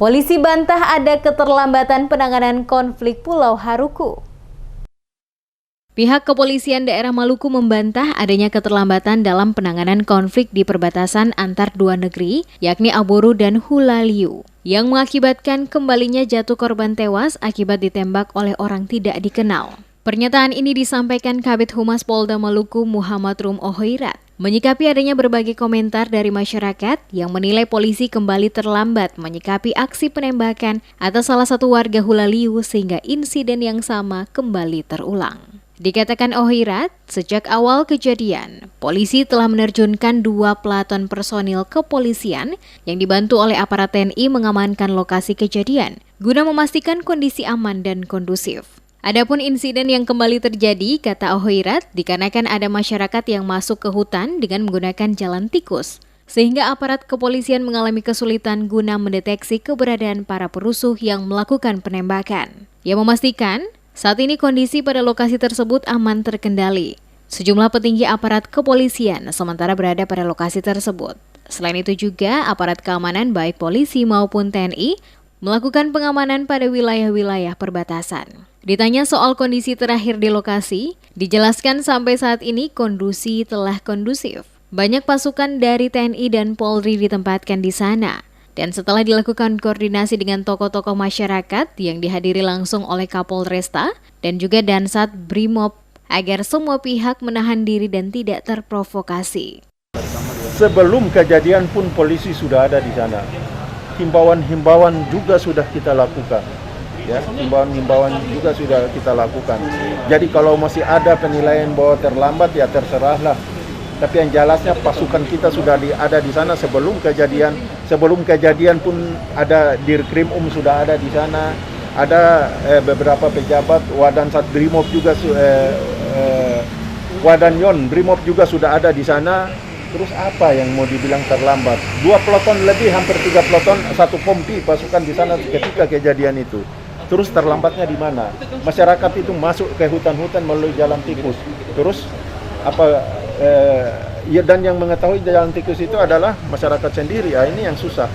Polisi bantah ada keterlambatan penanganan konflik Pulau Haruku. Pihak kepolisian daerah Maluku membantah adanya keterlambatan dalam penanganan konflik di perbatasan antar dua negeri, yakni Aboru dan Hulaliu, yang mengakibatkan kembalinya jatuh korban tewas akibat ditembak oleh orang tidak dikenal. Pernyataan ini disampaikan Kabid Humas Polda Maluku Muhammad Rum Ohoirat, menyikapi adanya berbagai komentar dari masyarakat yang menilai polisi kembali terlambat menyikapi aksi penembakan atas salah satu warga Hulaliu sehingga insiden yang sama kembali terulang. Dikatakan Ohoirat, sejak awal kejadian, polisi telah menerjunkan 2 pelaton personil kepolisian yang dibantu oleh aparat TNI mengamankan lokasi kejadian guna memastikan kondisi aman dan kondusif. Adapun insiden yang kembali terjadi, kata Ohoirat, dikarenakan ada masyarakat yang masuk ke hutan dengan menggunakan jalan tikus, sehingga aparat kepolisian mengalami kesulitan guna mendeteksi keberadaan para perusuh yang melakukan penembakan. Ia memastikan, saat ini kondisi pada lokasi tersebut aman terkendali. Sejumlah petinggi aparat kepolisian sementara berada pada lokasi tersebut. Selain itu juga, aparat keamanan baik polisi maupun TNI melakukan pengamanan pada wilayah-wilayah perbatasan. Ditanya soal kondisi terakhir di lokasi, dijelaskan sampai saat ini kondisi telah kondusif. Banyak pasukan dari TNI dan Polri ditempatkan di sana. Dan setelah dilakukan koordinasi dengan tokoh-tokoh masyarakat yang dihadiri langsung oleh Kapolresta dan juga Dansat Brimob agar semua pihak menahan diri dan tidak terprovokasi. Sebelum kejadian pun polisi sudah ada di sana. Himbauan-himbauan juga sudah kita lakukan. Ya, himbauan-himbauan juga sudah kita lakukan. Jadi kalau masih ada penilaian bahwa terlambat ya terserahlah. Tapi yang jelasnya pasukan kita sudah ada di sana sebelum kejadian. Sebelum kejadian pun ada Dirkrim sudah ada di sana. Ada beberapa pejabat Wadansat Brimob juga Wadanyon Brimob juga sudah ada di sana. Terus apa yang mau dibilang terlambat? 2 peloton lebih, hampir 3 peloton, 1 kompi pasukan di sana ketika kejadian itu. Terus terlambatnya di mana? Masyarakat itu masuk ke hutan-hutan melalui jalan tikus. Terus dan yang mengetahui jalan tikus itu adalah masyarakat sendiri. Ini yang susah.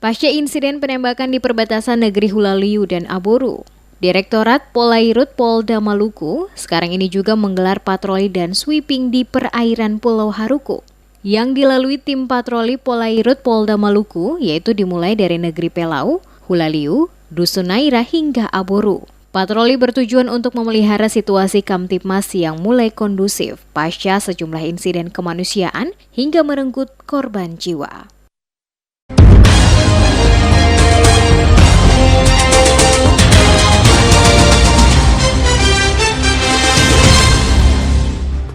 Pasca insiden penembakan di perbatasan negeri Hulaliu dan Aboru, Direktorat Polairut Polda Maluku sekarang ini juga menggelar patroli dan sweeping di perairan Pulau Haruku yang dilalui tim patroli Polairut Polda Maluku, yaitu dimulai dari negeri Pelau, Hulaliu, Dusun Naira hingga Aboru. Patroli bertujuan untuk memelihara situasi Kamtipmas yang mulai kondusif pasca sejumlah insiden kemanusiaan hingga merenggut korban jiwa.